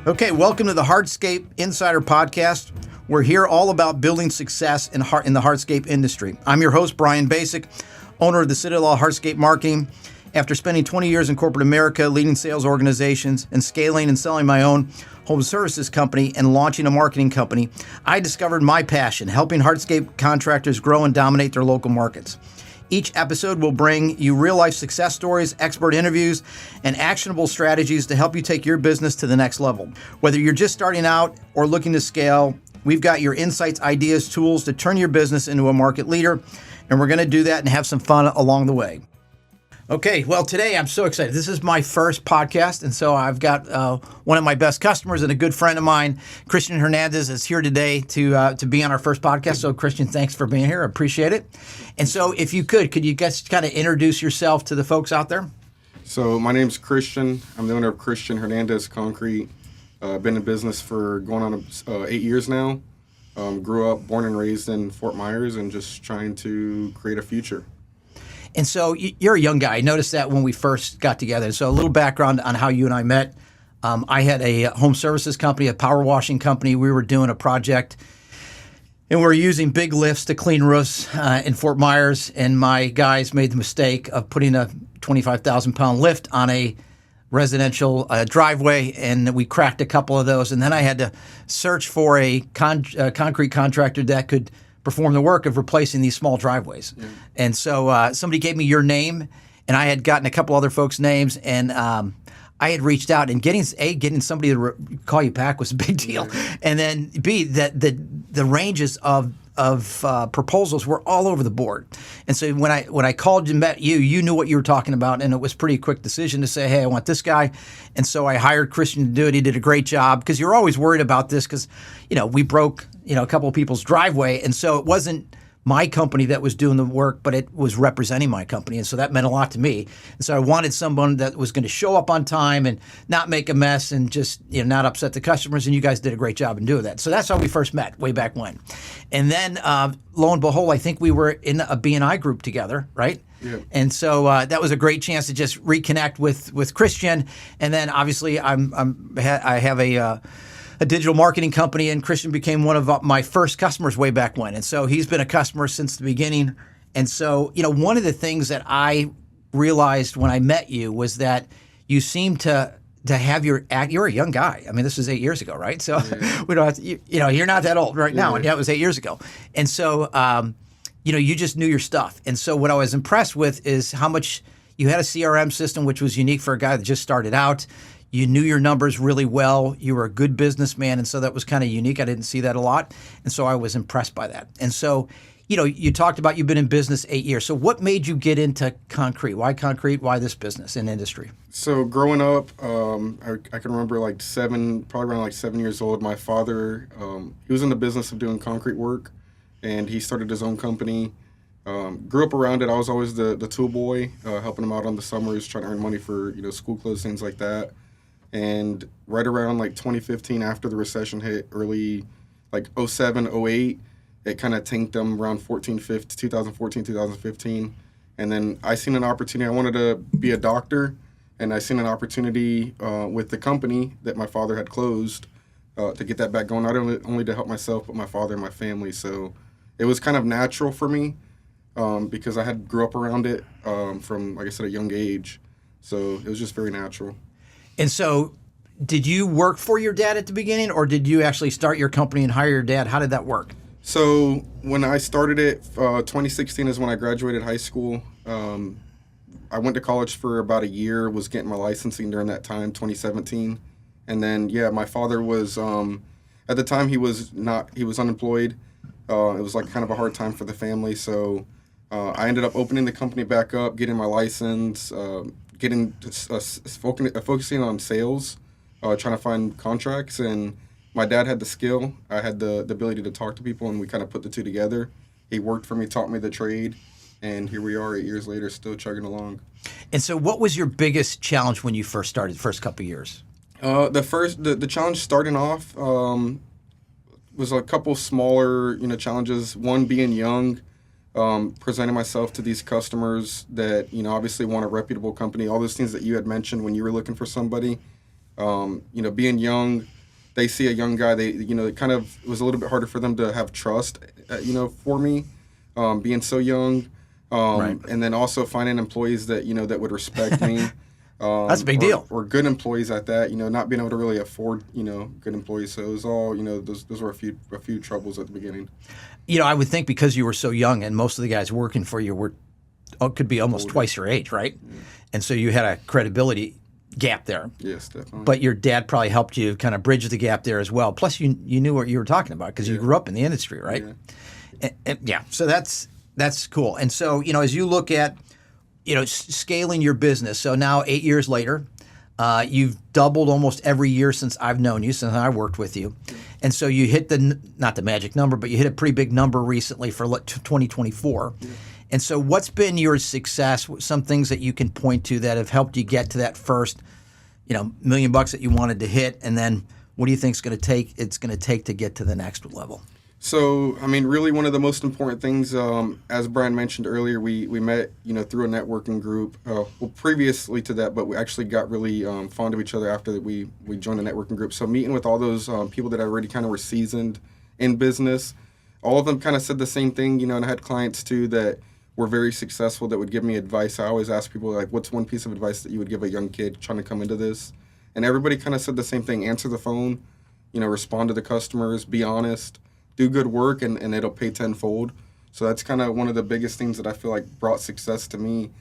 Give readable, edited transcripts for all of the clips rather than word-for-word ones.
Okay, welcome to the Hardscape Insider Podcast. We're here all about building success in the hardscape industry. I'm your host, Brian Basic, owner of the Citadel Hardscape Marketing. After spending 20 years in corporate America, leading sales organizations and scaling and selling my own home services company and launching a marketing company, I discovered my passion, helping hardscape contractors grow and dominate their local markets. Each episode will bring you real-life success stories, expert interviews, and actionable strategies to help you take your business to the next level. Whether you're just starting out or looking to scale, we've got your insights, ideas, tools to turn your business into a market leader, and we're going to do that and have some fun along the way. Okay, well, today I'm so excited. This is my first podcast, and so I've got one of my best customers and a good friend of mine, Christian Hernandez, is here today to be on our first podcast. So, Christian, thanks for being here. I appreciate it. And so, if you could you guys kind of introduce yourself to the folks out there? So, my name's Christian. I'm the owner of Christian Hernandez Concrete. Been in business for going on 8 years now. Grew up, born and raised in Fort Myers, and just trying to create a future. And so you're a young guy. I noticed that when we first got together. So a little background on how you and I met. I had a home services company, a power washing company. We were doing a project, and we were using big lifts to clean roofs in Fort Myers. And my guys made the mistake of putting a 25,000-pound lift on a residential driveway, and we cracked a couple of those. And then I had to search for a concrete contractor that could perform the work of replacing these small driveways. Yeah. And so somebody gave me your name, and I had gotten a couple other folks' names, and I had reached out, and getting somebody to call you back was a big deal. Yeah. And then B, that the ranges of proposals were all over the board. And so when I called and met you, you knew what you were talking about, and it was a pretty quick decision to say, hey, I want this guy. And so I hired Christian to do it. He did a great job, because you're always worried about this, because we broke a couple of people's driveway, and so it wasn't my company that was doing the work, but it was representing my company, and so that meant a lot to me. And so I wanted someone that was going to show up on time and not make a mess and just not upset the customers, and you guys did a great job in doing that. So that's how we first met way back when. And then lo and behold, I think we were in a B&I group together, right? Yeah. And so that was a great chance to just reconnect with Christian. And then obviously I have a digital marketing company, and Christian became one of my first customers way back when. And so he's been a customer since the beginning. And so, one of the things that I realized when I met you was that you seem to have you're a young guy. I mean, this was 8 years ago, right? So yeah. We don't have to, you're not that old right now. Yeah. And that was 8 years ago. And so, you just knew your stuff. And so what I was impressed with is how much you had a CRM system, which was unique for a guy that just started out. You knew your numbers really well. You were a good businessman, and so that was kind of unique. I didn't see that a lot, and so I was impressed by that. And so, you talked about you've been in business 8 years. So what made you get into concrete? Why concrete? Why this business and industry? So growing up, I can remember probably around 7 years old, my father, he was in the business of doing concrete work, and he started his own company. Grew up around it. I was always the tool boy, helping him out on the summers, trying to earn money for school clothes, things like that. And right around 2015, after the recession hit, early 07, 08, it kind of tanked them around 2014, 2015. And then I seen an opportunity. I wanted to be a doctor, and I seen an opportunity with the company that my father had closed to get that back going, not only to help myself, but my father and my family. So it was kind of natural for me because I had grew up around it from, like I said, a young age. So it was just very natural. And so did you work for your dad at the beginning, or did you actually start your company and hire your dad? How did that work? So when I started it, 2016 is when I graduated high school. I went to college for about a year, was getting my licensing during that time, 2017. And then, my father was, at the time he was unemployed. It was kind of a hard time for the family. So I ended up opening the company back up, getting my license, focusing on sales, trying to find contracts. And my dad had the skill. I had the ability to talk to people, and we kind of put the two together. He worked for me, taught me the trade, and here we are 8 years later, still chugging along. And so what was your biggest challenge when you first started, the first couple of years? The challenge starting off was a couple smaller, challenges. One, being young, presenting myself to these customers that, obviously want a reputable company, all those things that you had mentioned when you were looking for somebody. Being young, they see a young guy, it kind of was a little bit harder for them to have trust, for me, being so young. Right. And then also finding employees that, that would respect me. That's a big deal. Or good employees at that, not being able to really afford, good employees. So it was all, those were a few troubles at the beginning. I would think because you were so young and most of the guys working for you could be almost twice your age, right? Yeah. And so you had a credibility gap there. Yes, definitely. But your dad probably helped you kind of bridge the gap there as well. Plus, you knew what you were talking about because you grew up in the industry, right? Yeah. So that's cool. And so, as you look at, scaling your business. So now 8 years later, you've doubled almost every year since I've known you, since I worked with you. And so you hit not the magic number, but you hit a pretty big number recently for 2024. Yeah. And so what's been your success, some things that you can point to that have helped you get to that first, $1 million that you wanted to hit? And then what do you think it's going to take to get to the next level? So, really one of the most important things, as Brian mentioned earlier, we met, through a networking group. Previously to that, but we actually got really fond of each other after that we joined a networking group. So meeting with all those people that already kind of were seasoned in business, all of them kind of said the same thing, and I had clients too that were very successful that would give me advice. I always ask people, like, what's one piece of advice that you would give a young kid trying to come into this? And everybody kind of said the same thing: answer the phone, respond to the customers, be honest, do good work, and it'll pay tenfold. So that's kind of one of the biggest things that I feel like brought success to me,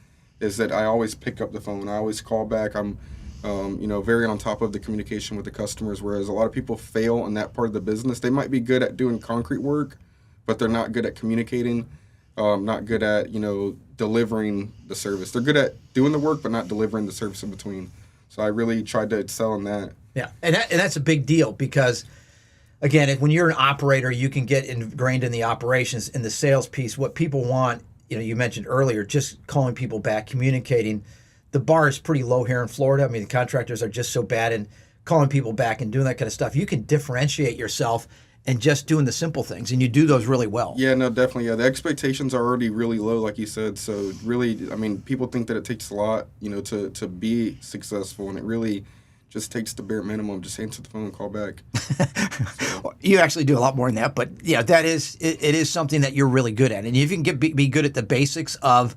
is that I always pick up the phone. I always call back. I'm, very on top of the communication with the customers, whereas a lot of people fail in that part of the business. They might be good at doing concrete work, but they're not good at communicating, not good at, delivering the service. They're good at doing the work, but not delivering the service in between. So I really tried to excel in that. Yeah, and that's a big deal because, again, when you're an operator, you can get ingrained in the operations, in the sales piece. What people want, you mentioned earlier, just calling people back, communicating. The bar is pretty low here in Florida. The contractors are just so bad in calling people back and doing that kind of stuff. You can differentiate yourself and just doing the simple things, and you do those really well. Yeah, no, definitely. Yeah, the expectations are already really low, like you said. So really, people think that it takes a lot, to be successful, and it really just takes the bare minimum. Just answer the phone and call back. So. You actually do a lot more than that, but yeah, it is something that you're really good at, and if you can be good at the basics of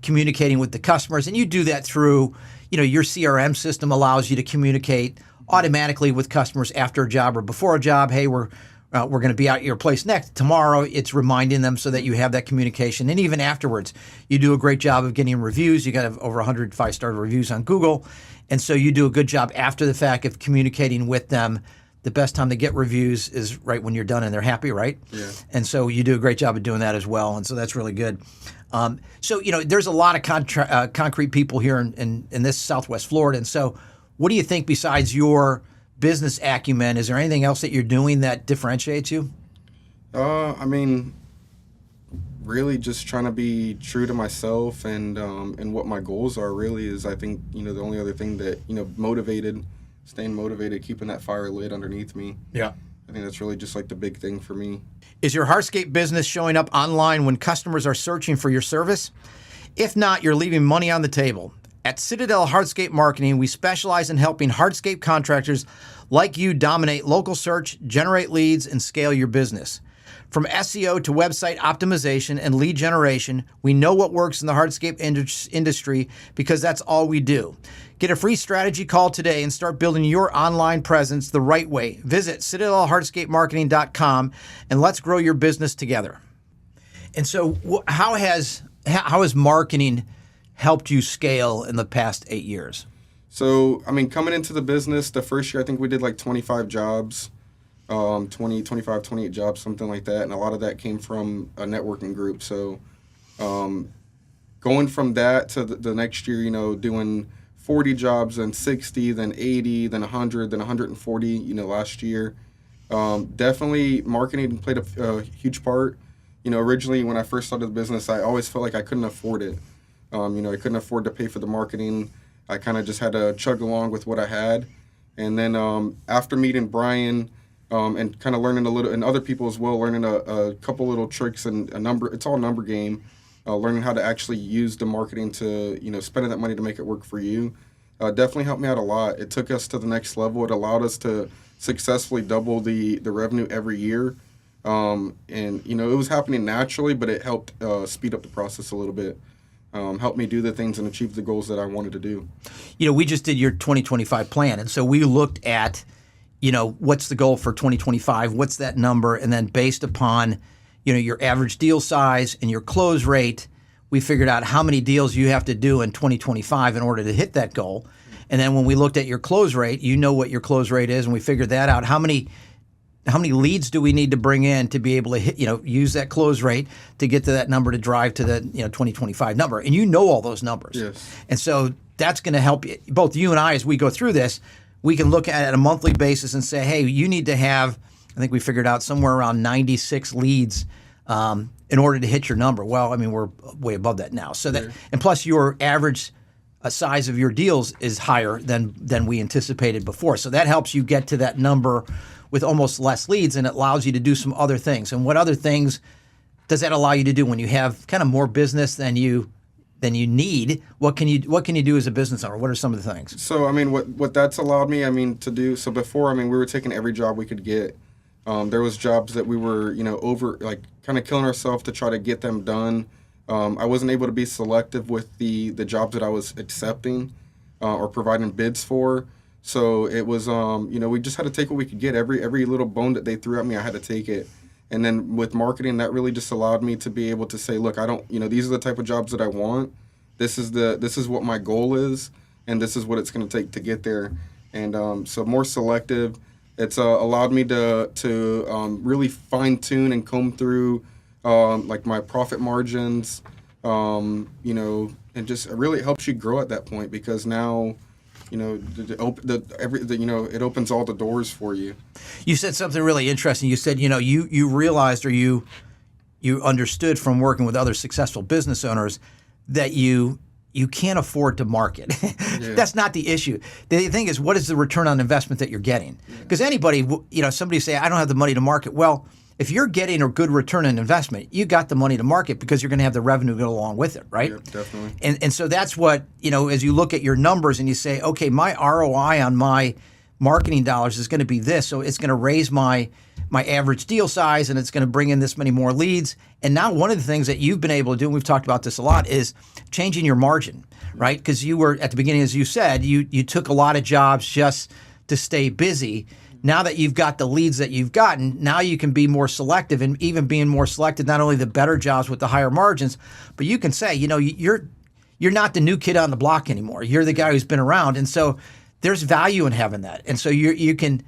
communicating with the customers, and you do that through, your CRM system allows you to communicate automatically with customers after a job or before a job. Hey, we're going to be out at your place tomorrow. It's reminding them so that you have that communication. And even afterwards, you do a great job of getting reviews. You got over 100 5-star reviews on Google. And so you do a good job after the fact of communicating with them. The best time to get reviews is right when you're done and they're happy, right? Yeah. And so you do a great job of doing that as well. And so that's really good. There's a lot of concrete people here in this Southwest Florida. And so what do you think, besides your business acumen, is there anything else that you're doing that differentiates you? Really just trying to be true to myself and what my goals are. Really is, I think, the only other thing that, staying motivated, keeping that fire lit underneath me. Yeah. I think that's really just like the big thing for me. Is your Hardscape business showing up online when customers are searching for your service? If not, you're leaving money on the table. At Citadel Hardscape Marketing, we specialize in helping hardscape contractors like you dominate local search, generate leads, and scale your business. From SEO to website optimization and lead generation, we know what works in the hardscape industry because that's all we do. Get a free strategy call today and start building your online presence the right way. Visit citadelhardscapemarketing.com and let's grow your business together. And so how has marketing helped you scale in the past 8 years? So, coming into the business, the first year, I think we did like 25 jobs, 25, 28 jobs, something like that. And a lot of that came from a networking group. So, going from that to the next year, doing 40 jobs, then 60, then 80, then 100, then 140, last year. Definitely marketing played a huge part. Originally when I first started the business, I always felt like I couldn't afford it. I couldn't afford to pay for the marketing. I kind of just had to chug along with what I had. And then after meeting Brian and kind of learning a little, and other people as well, learning a couple little tricks and it's all a number game, learning how to actually use the marketing to, spending that money to make it work for you. definitely helped me out a lot. It took us to the next level. It allowed us to successfully double the revenue every year. And, you know, it was happening naturally, but it helped speed up the process a little bit. Helped me do the things and achieve the goals that I wanted to do. You know, we just did your 2025 plan, and so we looked at, you know, what's the goal for 2025, what's that number, and then based upon, you know, your average deal size and your close rate, we figured out how many deals you have to do in 2025 in order to hit that goal. And then when we looked at your close rate, you know what your close rate is, and we figured that out. How many leads do we need to bring in to be able to hit, you know, use that close rate to get to that number to drive to the, you know, 2025 number? And you know all those numbers. Yes. And so that's going to help you, both you and I, as we go through this. We can look at it on a monthly basis and say, hey, you need to have, I think we figured out somewhere around 96 leads in order to hit your number. Well, I mean, we're way above that now. So that, and plus your average size of your deals is higher than we anticipated before. So that helps you get to that number with almost less leads, and it allows you to do some other things. And what other things does that allow you to do when you have kind of more business than you need? What can you do as a business owner? What are some of the things? So, I mean, what that's allowed me, I mean, to do, so before, I mean, we were taking every job we could get. There was jobs that we were, you know, kind of killing ourselves to try to get them done. I wasn't able to be selective with the jobs that I was accepting or providing bids for. So it was, you know, we just had to take what we could get. Every little bone that they threw at me, I had to take it. And then with marketing, that really just allowed me to be able to say, look, I don't, you know, these are the type of jobs that I want. This is what my goal is, and this is what it's going to take to get there. And so more selective. It's allowed me to really fine tune and comb through like my profit margins, you know, and just it really helps you grow at that point, because now, you know, you know, it opens all the doors for you. You said something really interesting. You said, you know, you realized, or you understood from working with other successful business owners that you can't afford to market. Yeah. That's not the issue. The thing is, what is the return on investment that you're getting? Because anybody, you know, somebody say, I don't have the money to market. Well, if you're getting a good return on investment, you got the money to market because you're going to have the revenue go along with it, right? Yeah, definitely. And so that's what, you know, as you look at your numbers and you say, okay, my ROI on my marketing dollars is going to be this, so it's going to raise my average deal size, and it's going to bring in this many more leads. And now one of the things that you've been able to do, and we've talked about this a lot, is changing your margin, right? Because you were, at the beginning, as you said, you took a lot of jobs just to stay busy. Now that you've got the leads that you've gotten, now you can be more selective, and even being more selective, not only the better jobs with the higher margins, but you can say, you know, you're not the new kid on the block anymore. You're the guy who's been around. And so there's value in having that. And so you can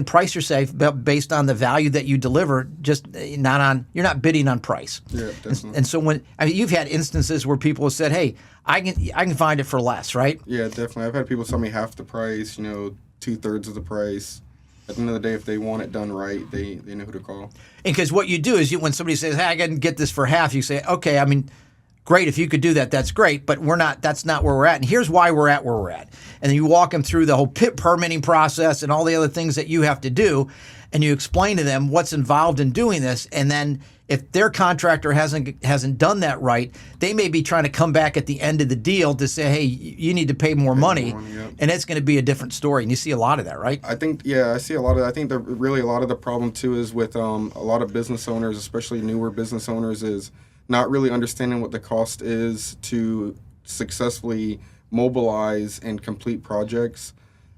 price yourself based on the value that you deliver, just you're not bidding on price. Yeah, definitely. And so you've had instances where people have said, hey, I can find it for less, right? Yeah, definitely. I've had people tell me half the price, you know, 2/3 of the price. At the end of the day, if they want it done right, they know who to call. And because what you do is when somebody says, hey, I can get this for half, you say, okay, I mean, great, if you could do that, that's great, but that's not where we're at. And here's why we're at where we're at. And then you walk them through the whole permitting process and all the other things that you have to do, and you explain to them what's involved in doing this. And then if their contractor hasn't done that right, they may be trying to come back at the end of the deal to say, hey, you need to pay more money, yep. And it's going to be a different story. And you see a lot of that, right? I think, yeah, I see a lot of. I think that really a lot of the problem too is with a lot of business owners, especially newer business owners, is not really understanding what the cost is to successfully mobilize and complete projects.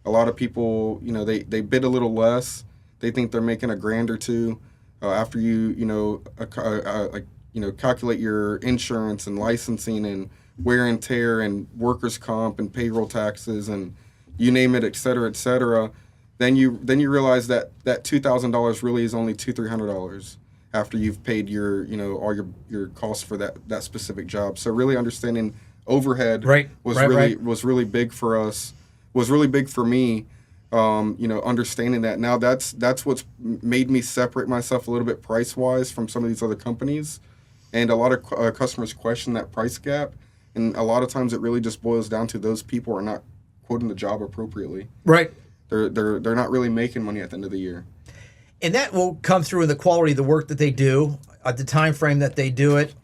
A lot of people, you know, they bid a little less. They think they're making $1,000 or $2,000 after calculate your insurance and licensing and wear and tear and workers' comp and payroll taxes and you name it, et cetera, et cetera. Then you realize that $2,000 really is only $200-$300 after you've paid your, you know, all your costs for that specific job. So really understanding overhead was really big for us. Was really big for me. You know, understanding that now that's what's made me separate myself a little bit price wise from some of these other companies, and a lot of customers question that price gap, and a lot of times it really just boils down to those people are not quoting the job appropriately. Right. They're not really making money at the end of the year. And that will come through in the quality of the work that they do, at the time frame that they do it,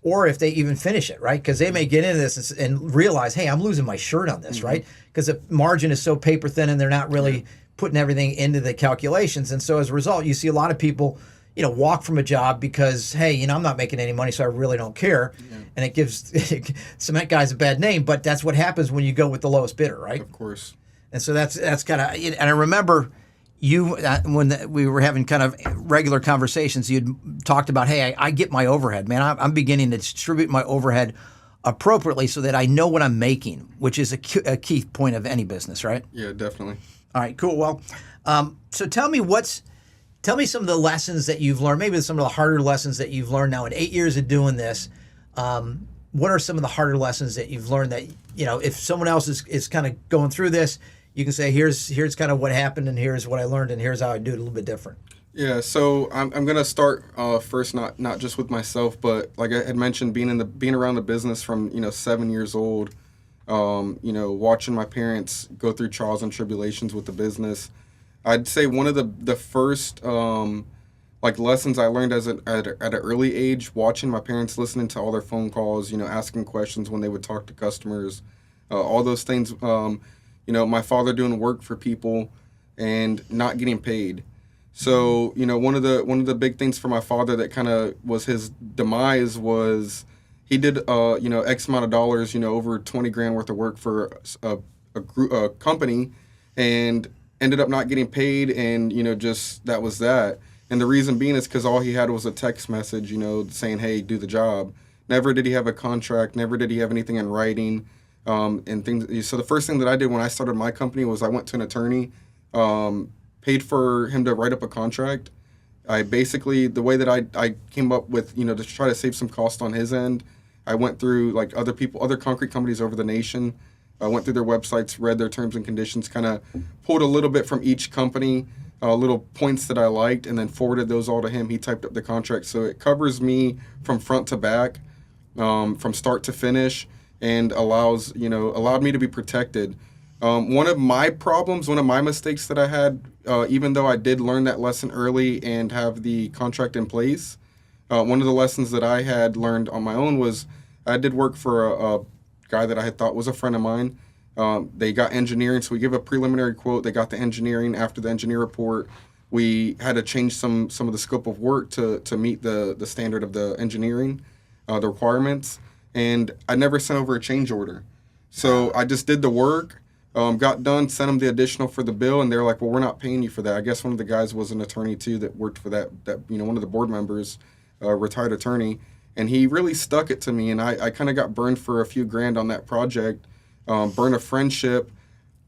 or if they even finish it, right? Because they may get into this and realize, hey, I'm losing my shirt on this, right? Because the margin is so paper thin and they're not really putting everything into the calculations. And so as a result, you see a lot of people, walk from a job because, hey, I'm not making any money, so I really don't care. Yeah. And it gives cement guys a bad name, but that's what happens when you go with the lowest bidder, right? Of course. And so that's kind of, and I remember you, we were having kind of regular conversations, you'd talked about, hey, I get my overhead, man. I'm beginning to distribute my overhead appropriately so that I know what I'm making, which is a key point of any business, right? Yeah, definitely. All right, cool. Well, so tell me some of the lessons that you've learned, maybe some of the harder lessons that you've learned now in 8 years of doing this. What are some of the harder lessons that you've learned that, if someone else is kind of going through this, you can say, here's kind of what happened, and here's what I learned, and here's how I do it a little bit different. Yeah, so I'm gonna start first, not just with myself, but like I had mentioned, being around the business from 7 years old, watching my parents go through trials and tribulations with the business. I'd say one of the first lessons I learned at an early age, watching my parents, listening to all their phone calls, asking questions when they would talk to customers, all those things. My father doing work for people and not getting paid. So, one of the big things for my father that kind of was his demise was he did, X amount of dollars, over 20 grand worth of work for a company, and ended up not getting paid, and, just that was that. And the reason being is because all he had was a text message, saying, hey, do the job. Never did he have a contract. Never did he have anything in writing. And things. So the first thing that I did when I started my company was I went to an attorney, paid for him to write up a contract. I basically, the way that I came up with, to try to save some cost on his end, I went through other concrete companies over the nation. I went through their websites, read their terms and conditions, kind of pulled a little bit from each company, little points that I liked, and then forwarded those all to him. He typed up the contract. So it covers me from front to back, from start to finish, and allowed me to be protected. One of my mistakes that I had, even though I did learn that lesson early and have the contract in place, one of the lessons that I had learned on my own was I did work for a guy that I had thought was a friend of mine. They got engineering, so we give a preliminary quote. They got the engineering. After the engineer report, we had to change some of the scope of work to meet the standard of the engineering, the requirements. And I never sent over a change order. So I just did the work, got done, sent them the additional for the bill, and they're like, well, we're not paying you for that. I guess one of the guys was an attorney, too, that worked for that one of the board members, retired attorney, and he really stuck it to me, and I kind of got burned for a few grand on that project, burned a friendship,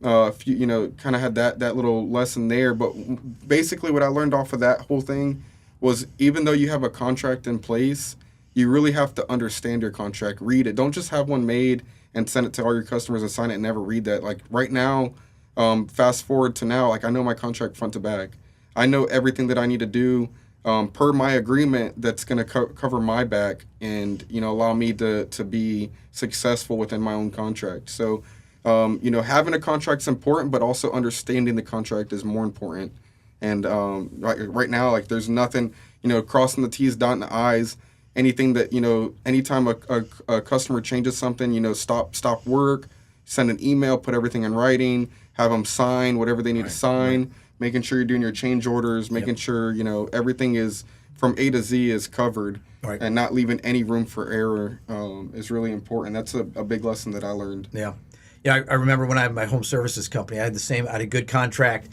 kind of had that little lesson there. But basically what I learned off of that whole thing was even though you have a contract in place, you really have to understand your contract, read it. Don't just have one made and send it to all your customers and sign it and never read that. Like right now, fast forward to now, I know my contract front to back. I know everything that I need to do per my agreement that's going to cover my back and, allow me to be successful within my own contract. So, having a contract's important, but also understanding the contract is more important. And right now, there's nothing, crossing the T's, dotting the I's. Anything that, anytime a customer changes something, stop work, send an email, put everything in writing, have them sign whatever they need to sign, making sure you're doing your change orders, making sure, everything is from A to Z is covered, and not leaving any room for error is really important. That's a big lesson that I learned. Yeah. Yeah, I remember when I had my home services company, I had a good contract.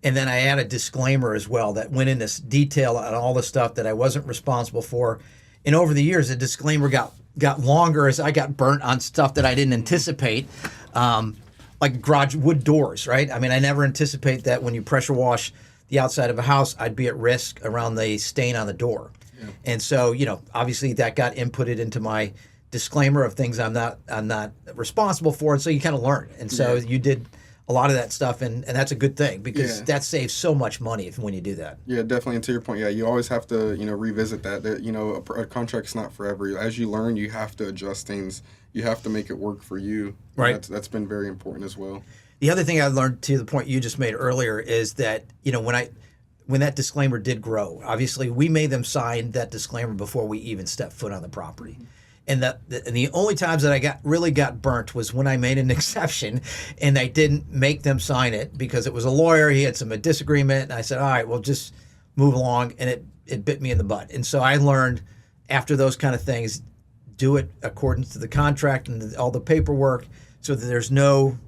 And then I had a disclaimer as well that went into detail on all the stuff that I wasn't responsible for. And over the years, the disclaimer got longer as I got burnt on stuff that I didn't anticipate, like garage wood doors, right? I mean, I never anticipate that when you pressure wash the outside of a house, I'd be at risk around the stain on the door. Yeah. And so, obviously that got inputted into my disclaimer of things I'm not responsible for. And so you kind of learn. And so you did a lot of that stuff, and that's a good thing because that saves so much money when you do that. Yeah, definitely. And to your point, you always have to, revisit that. A contract's not forever. As you learn, you have to adjust things. You have to make it work for you. Right. That's been very important as well. The other thing I learned, to the point you just made earlier, is that, when that disclaimer did grow, obviously we made them sign that disclaimer before we even stepped foot on the property. And the only times that I really got burnt was when I made an exception and I didn't make them sign it because it was a lawyer. He had some disagreement, and I said, all right, well, just move along, and it bit me in the butt. And so I learned after those kind of things, do it according to the contract and all the paperwork, so that there's no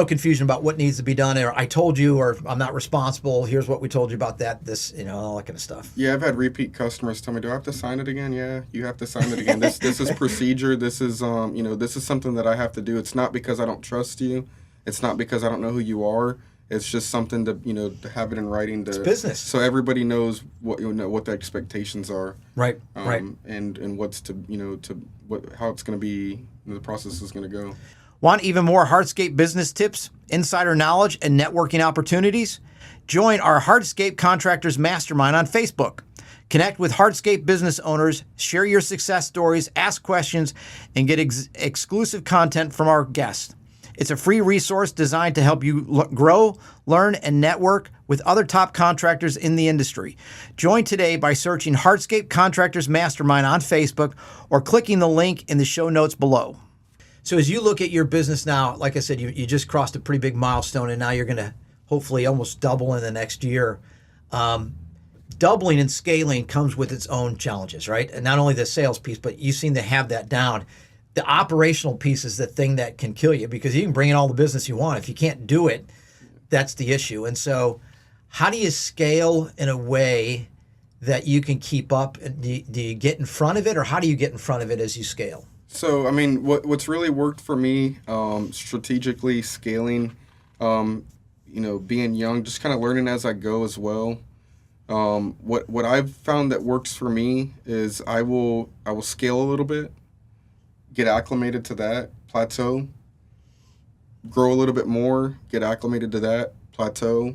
confusion about what needs to be done, or I told you, or I'm not responsible. Here's what we told you about that. This, all that kind of stuff. Yeah, I've had repeat customers tell me, "Do I have to sign it again?" Yeah, you have to sign it again. This is procedure. This is this is something that I have to do. It's not because I don't trust you. It's not because I don't know who you are. It's just something to to have it in writing. It's business, so everybody knows what what the expectations are. Right. Right. And what's how it's going to be. The process is going to go. Want even more Hardscape business tips, insider knowledge, and networking opportunities? Join our Hardscape Contractors Mastermind on Facebook. Connect with Hardscape business owners, share your success stories, ask questions, and get exclusive content from our guests. It's a free resource designed to help you grow, learn, and network with other top contractors in the industry. Join today by searching Hardscape Contractors Mastermind on Facebook or clicking the link in the show notes below. So as you look at your business now, like I said, you just crossed a pretty big milestone, and now you're going to hopefully almost double in the next year. Doubling and scaling comes with its own challenges, right? And not only the sales piece, but you seem to have that down. The operational piece is the thing that can kill you, because you can bring in all the business you want. If you can't do it, that's the issue. And so how do you scale in a way that you can keep up? Do you get in front of it, or how do you get in front of it as you scale? So, I mean, what's really worked for me, strategically scaling, being young, just kind of learning as I go as well. What I've found that works for me is I will scale a little bit, get acclimated to that, plateau, grow a little bit more, get acclimated to that, plateau,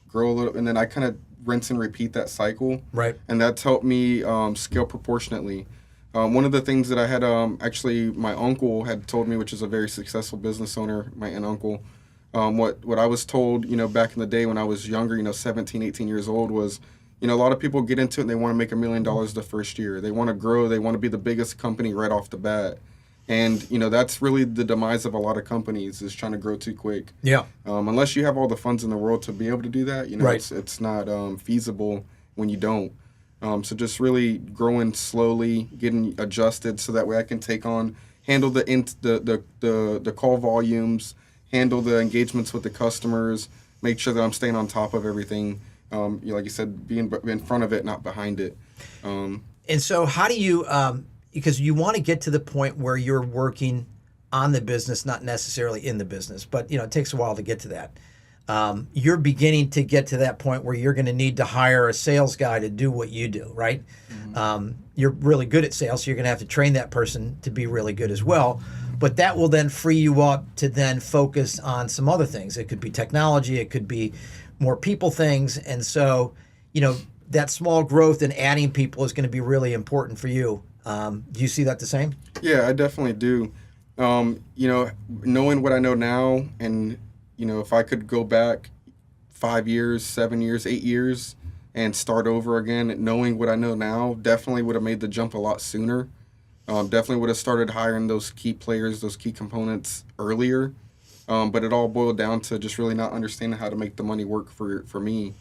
grow a little, and then I kind of rinse and repeat that cycle. Right. And that's helped me scale proportionately. One of the things that I had, actually, my uncle had told me, which is a very successful business owner, my aunt and uncle, what I was told, back in the day when I was younger, 17, 18 years old, was, a lot of people get into it and they want to make $1 million the first year. They want to grow. They want to be the biggest company right off the bat. And, that's really the demise of a lot of companies, is trying to grow too quick. Yeah. Unless you have all the funds in the world to be able to do that, right. It's not feasible when you don't. So just really growing slowly, getting adjusted, so that way I can handle the call volumes, handle the engagements with the customers, make sure that I'm staying on top of everything. Like you said, being in front of it, not behind it. And so how do you, because you want to get to the point where you're working on the business, not necessarily in the business, but it takes a while to get to that. You're beginning to get to that point where you're going to need to hire a sales guy to do what you do, right? Mm-hmm. You're really good at sales, so you're going to have to train that person to be really good as well. But that will then free you up to then focus on some other things. It could be technology, it could be more people things. And so, that small growth and adding people is going to be really important for you. Do you see that the same? Yeah, I definitely do. Knowing what I know now, and if I could go back 5 years, 7 years, 8 years and start over again, knowing what I know now, definitely would have made the jump a lot sooner. Definitely would have started hiring those key players, those key components earlier. But it all boiled down to just really not understanding how to make the money work for me,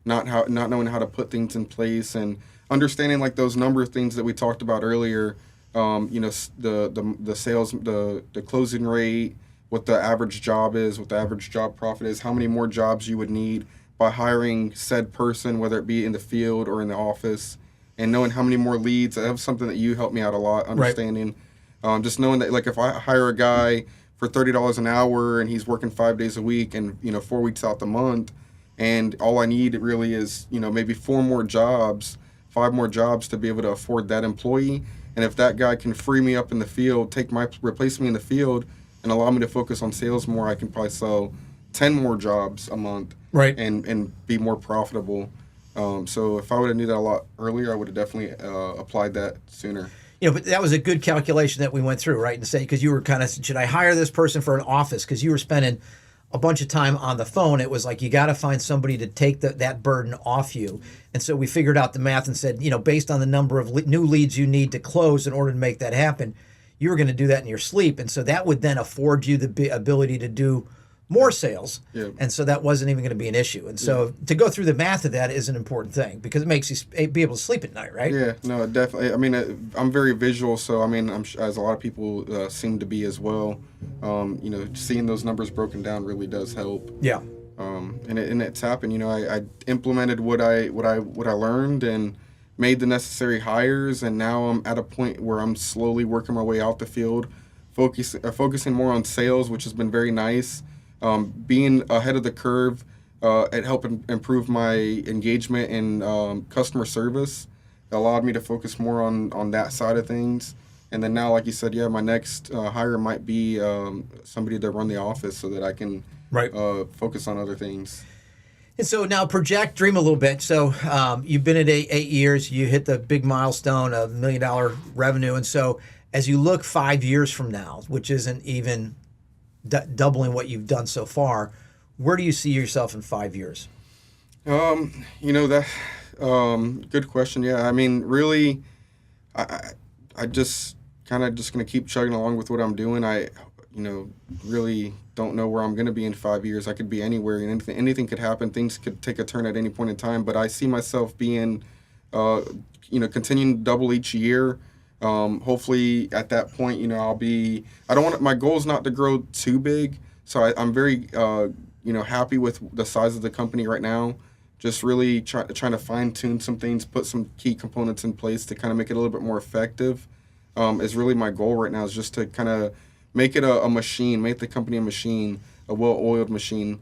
not knowing how to put things in place, and understanding like those number of things that we talked about earlier. The sales, the closing rate, what the average job is, what the average job profit is, how many more jobs you would need by hiring said person, whether it be in the field or in the office, and knowing how many more leads. That was something that you helped me out a lot, understanding. Right. Just knowing that, like, if I hire a guy for $30 an hour and he's working 5 days a week and 4 weeks out the month, and all I need really is maybe 5 more jobs to be able to afford that employee. And if that guy can free me up in the field, replace me in the field, and allow me to focus on sales more, I can probably sell 10 more jobs a month, right, and be more profitable. So if I would have knew that a lot earlier, I would have definitely applied that sooner. But that was a good calculation that we went through, right? And say, because you were kind of, should I hire this person for an office? Because you were spending a bunch of time on the phone, it was like you got to find somebody to take that burden off you. And so we figured out the math and said, based on the number of new leads you need to close in order to make that happen, you were going to do that in your sleep. And so that would then afford you the ability to do more sales. Yeah. And so that wasn't even going to be an issue. And so to go through the math of that is an important thing because it makes you be able to sleep at night, right? Yeah, no, definitely. I mean, I'm very visual, so I mean, as a lot of people seem to be as well. Seeing those numbers broken down really does help. Yeah. And it's happened. I implemented what I learned and made the necessary hires, and now I'm at a point where I'm slowly working my way out the field, focusing more on sales, which has been very nice. Being ahead of the curve, it helped improve my engagement in customer service. It allowed me to focus more on that side of things. And then now, like you said, my next hire might be somebody to run the office so that I can focus on other things. And so now project, dream a little bit. So you've been at 8 years, you hit the big milestone of $1 million revenue. And so as you look 5 years from now, which isn't even doubling what you've done so far, where do you see yourself in 5 years? That good question. Yeah, I mean, really, I just kind of just gonna keep chugging along with what I'm doing. I really don't know where I'm gonna be in 5 years. I could be anywhere, and anything could happen. Things could take a turn at any point in time. But I see myself being, continuing to double each year. Hopefully at that point, my goal is not to grow too big. So I'm very, happy with the size of the company right now. Just really trying to fine tune some things, put some key components in place to kind of make it a little bit more effective. Is really my goal right now, is just to kind of make it a machine, make the company a machine, a well-oiled machine,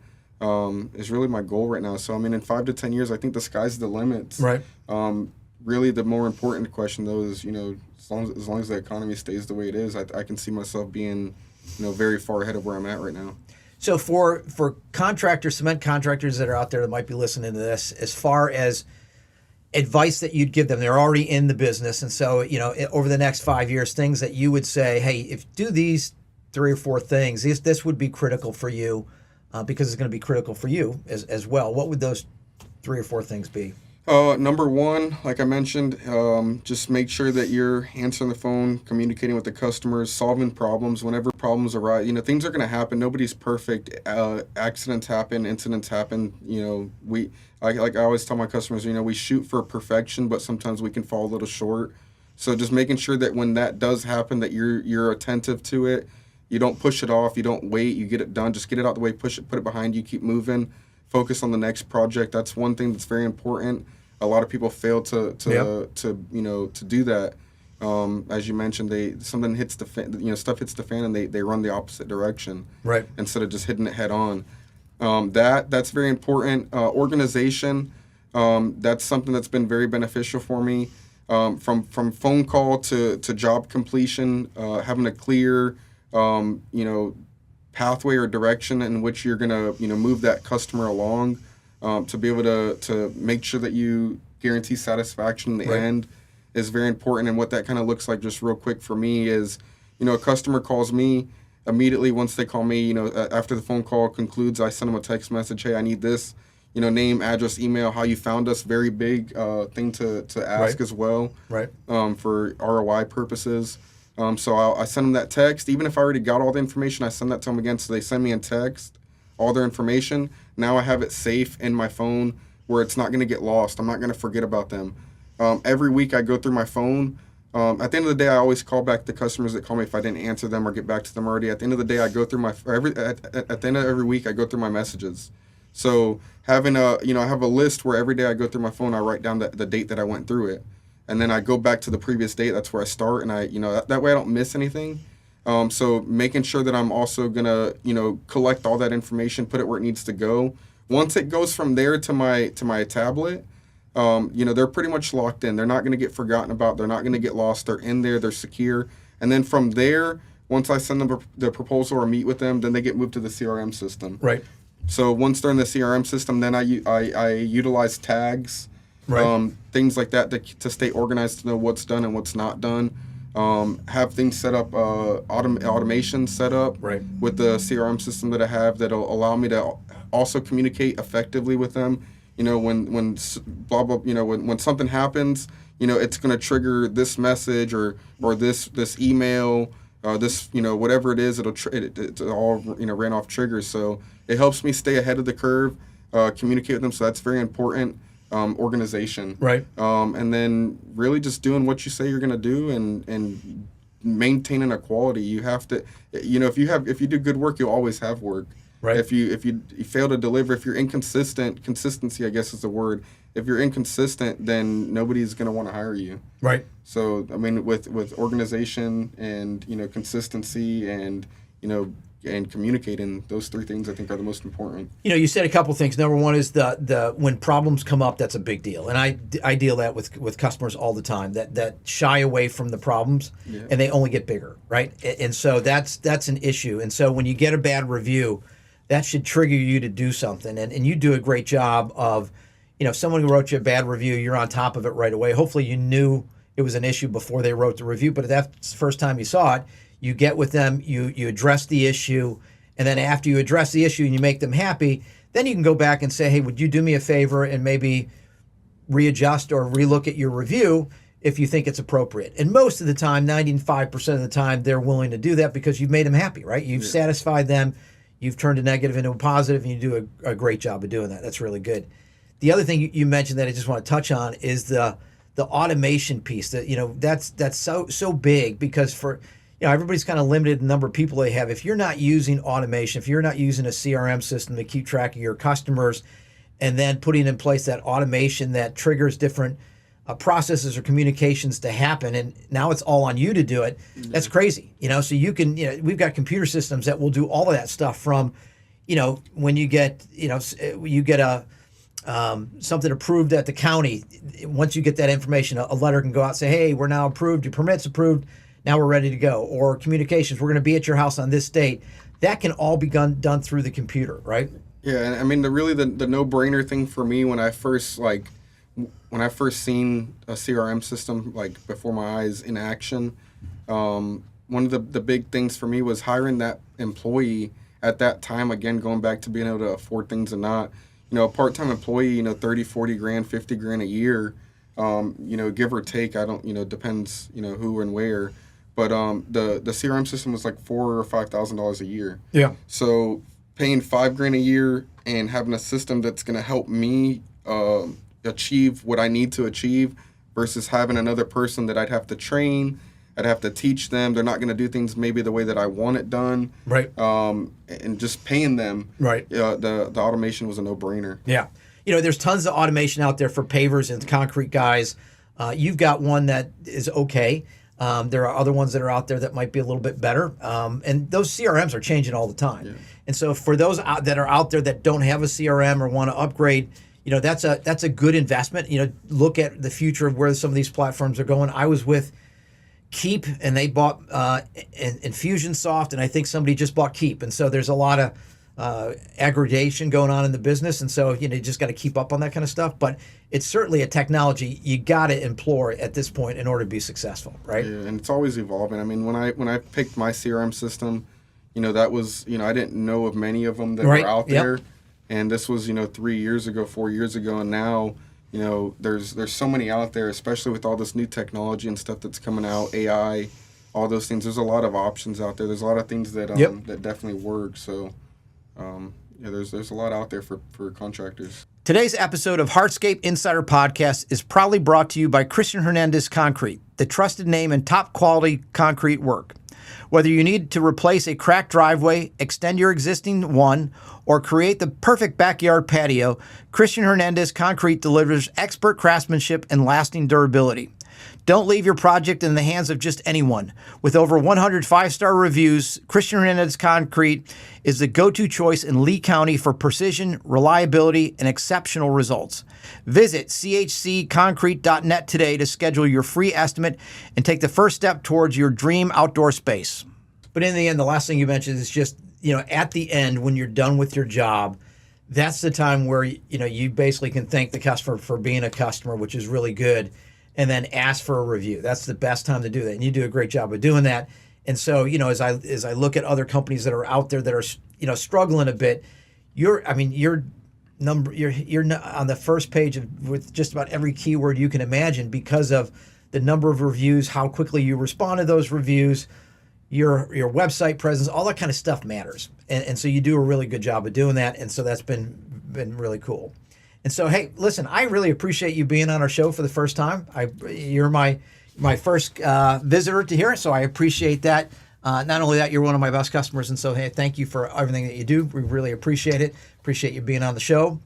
is really my goal right now. So, I mean, in 5 to 10 years, I think the sky's the limit. Right. Really, the more important question, though, is, as long as the economy stays the way it is, I can see myself being, very far ahead of where I'm at right now. So for contractors, cement contractors that are out there that might be listening to this, as far as advice that you'd give them, they're already in the business. And so, over the next 5 years, things that you would say, hey, if do these 3 or 4 things, this would be critical for you because it's going to be critical for you as well. What would those 3 or 4 things be? Number one, like I mentioned, just make sure that you're answering the phone, communicating with the customers, solving problems whenever problems arise. Things are going to happen. Nobody's perfect. Accidents happen, incidents happen. Like I always tell my customers, we shoot for perfection, but sometimes we can fall a little short. So just making sure that when that does happen, that you're attentive to it. You don't push it off. You don't wait. You get it done. Just get it out the way. Put it behind you. Keep moving. Focus on the next project. That's one thing that's very important. A lot of people fail to do that. As you mentioned, something hits the fan, stuff hits the fan, and they run the opposite direction. Right. Instead of just hitting it head on. That's very important. Organization. That's something that's been very beneficial for me. From phone call to job completion, having a clear pathway or direction in which you're gonna move that customer along. To be able to make sure that you guarantee satisfaction in the end is very important. And what that kind of looks like, just real quick for me, is, a customer calls me immediately. Once they call me, after the phone call concludes, I send them a text message. Hey, I need this, name, address, email, how you found us. Very big thing to ask as well. Right. For ROI purposes. So I send them that text. Even if I already got all the information, I send that to them again. So they send me a text all their information. Now I have it safe in my phone where it's not going to get lost. I'm not going to forget about them. Every week I go through my phone. At the end of the day, I always call back the customers that call me if I didn't answer them or get back to them already. At the end of the day, I go through at the end of every week, I go through my messages. So having I have a list where every day I go through my phone, I write down the date that I went through it. And then I go back to the previous date. That's where I start. And that way I don't miss anything. So making sure that I'm also going to, collect all that information, put it where it needs to go. Once it goes from there to my tablet, they're pretty much locked in. They're not going to get forgotten about. They're not going to get lost. They're in there. They're secure. And then from there, once I send them the proposal or meet with them, then they get moved to the CRM system. Right. So once they're in the CRM system, then I utilize tags, things like that to stay organized, to know what's done and what's not done. have things set up, automation set up Right. with the CRM system that I have that'll allow me to also communicate effectively with them. You know, when blah blah, you know, when something happens, you know, it's going to trigger this message or this email, this, you know, whatever it is, it's all, you know, ran off triggers. So it helps me stay ahead of the curve, communicate with them. So that's very important. Organization, Right. And then really just doing what you say you're going to do and maintaining a quality. You have to, you know, if you do good work, you'll always have work. Right. If you fail to deliver, if you're inconsistent, consistency, I guess is the word. If you're inconsistent, then nobody's going to want to hire you. Right. So, I mean, with organization and, you know, consistency and, you know, and communicating, those three things I think are the most important. You know, you said a couple things. Number one is the when problems come up, that's a big deal, and I deal that with customers all the time that shy away from the problems, Yeah. and they only get bigger, right? And so that's an issue. And so when you get a bad review, that should trigger you to do something, and you do a great job of, you know, if someone who wrote you a bad review, you're on top of it right away. Hopefully you knew it was an issue before they wrote the review, but if that's the first time you saw it, you get with them, you address the issue, and then after you address the issue and you make them happy, then you can go back and say, hey, would you do me a favor and maybe readjust or relook at your review if you think it's appropriate. And most of the time, 95% of the time, they're willing to do that because you've made them happy, right? You've satisfied them, you've turned a negative into a positive, and you do a great job of doing that. That's really good. The other thing you mentioned that I just want to touch on is the automation piece. That, you know, that's so big because for, you know, everybody's kind of limited the number of people they have. If you're not using automation, if you're not using a CRM system to keep track of your customers and then putting in place that automation that triggers different processes or communications to happen, and now it's all on you to do it, that's crazy. You know, so you can, you know, we've got computer systems that will do all of that stuff from, you know, when you get, you know, you get a, something approved at the county, once you get that information, a letter can go out and say, hey, we're now approved, your permit's approved, now we're ready to go. Or communications, we're going to be at your house on this date. That can all be done through the computer, right? Yeah, and I mean, the no-brainer thing for me when I first seen a CRM system like before my eyes in action, one of the big things for me was hiring that employee at that time. Again, going back to being able to afford things and not, you know, a part-time employee, you know, 30, 40 grand, 50 grand a year, you know, give or take. I don't, you know, depends, you know, who and where. But the CRM system was like $4,000 or $5,000 a year. Yeah. So paying $5,000 a year and having a system that's going to help me achieve what I need to achieve versus having another person that I'd have to train, I'd have to teach them. They're not going to do things maybe the way that I want it done. Right. And just paying them. Right. The automation was a no-brainer. Yeah. You know, there's tons of automation out there for pavers and concrete guys. You've got one that is okay. There are other ones that are out there that might be a little bit better. And those CRMs are changing all the time. Yeah. And so for those that are out there that don't have a CRM or want to upgrade, you know, that's a good investment. You know, look at the future of where some of these platforms are going. I was with Keep, and they bought Infusionsoft, and I think somebody just bought Keep. And so there's a lot of aggregation going on in the business, and so, you know, you just got to keep up on that kind of stuff. But it's certainly a technology you got to employ at this point in order to be successful, right? Yeah, and it's always evolving. I mean, when I picked my CRM system, you know, that was, you know, I didn't know of many of them that were out there, and this was, you know, 3 years ago, 4 years ago, and now, you know, there's so many out there, especially with all this new technology and stuff that's coming out, AI, all those things. There's a lot of options out there. There's a lot of things that that definitely work. So. Yeah, there's a lot out there for contractors. Today's episode of Hardscape Insider Podcast is proudly brought to you by Christian Hernandez Concrete, the trusted name in top quality concrete work. Whether you need to replace a cracked driveway, extend your existing one, or create the perfect backyard patio, Christian Hernandez Concrete delivers expert craftsmanship and lasting durability. Don't leave your project in the hands of just anyone. With over 100 five-star reviews, Christian Hernandez Concrete is the go-to choice in Lee County for precision, reliability, and exceptional results. Visit chcconcrete.net today to schedule your free estimate and take the first step towards your dream outdoor space. But in the end, the last thing you mentioned is just, you know, at the end, when you're done with your job, that's the time where, you know, you basically can thank the customer for being a customer, which is really good. and then ask for a review. That's the best time to do that, and you do a great job of doing that. And so, as I look at other companies that are out there that are struggling a bit, you're on the first page with just about every keyword you can imagine because of the number of reviews, how quickly you respond to those reviews, your website presence, all that kind of stuff matters. And so you do a really good job of doing that. And so that's been really cool. And so, hey, listen, I really appreciate you being on our show for the first time. You're my first visitor to here, so I appreciate that. Not only that, you're one of my best customers, and so, hey, thank you for everything that you do. We really appreciate it. Appreciate you being on the show.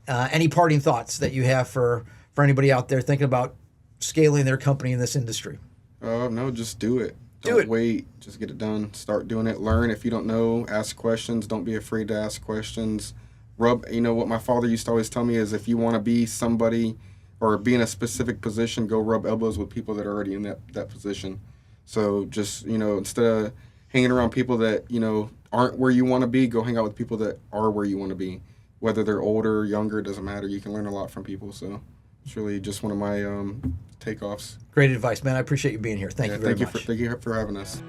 Any parting thoughts that you have for anybody out there thinking about scaling their company in this industry? No, just do it. Do it. Don't wait. Just get it done. Start doing it. Learn. If you don't know, ask questions. Don't be afraid to ask questions. What my father used to always tell me is if you want to be somebody or be in a specific position, go rub elbows with people that are already in that position. So just, instead of hanging around people that, aren't where you want to be, go hang out with people that are where you want to be. Whether they're older or younger, it doesn't matter. You can learn a lot from people. So it's really just one of my takeoffs. Great advice, man. I appreciate you being here. Thank you very much. Thank you for having us.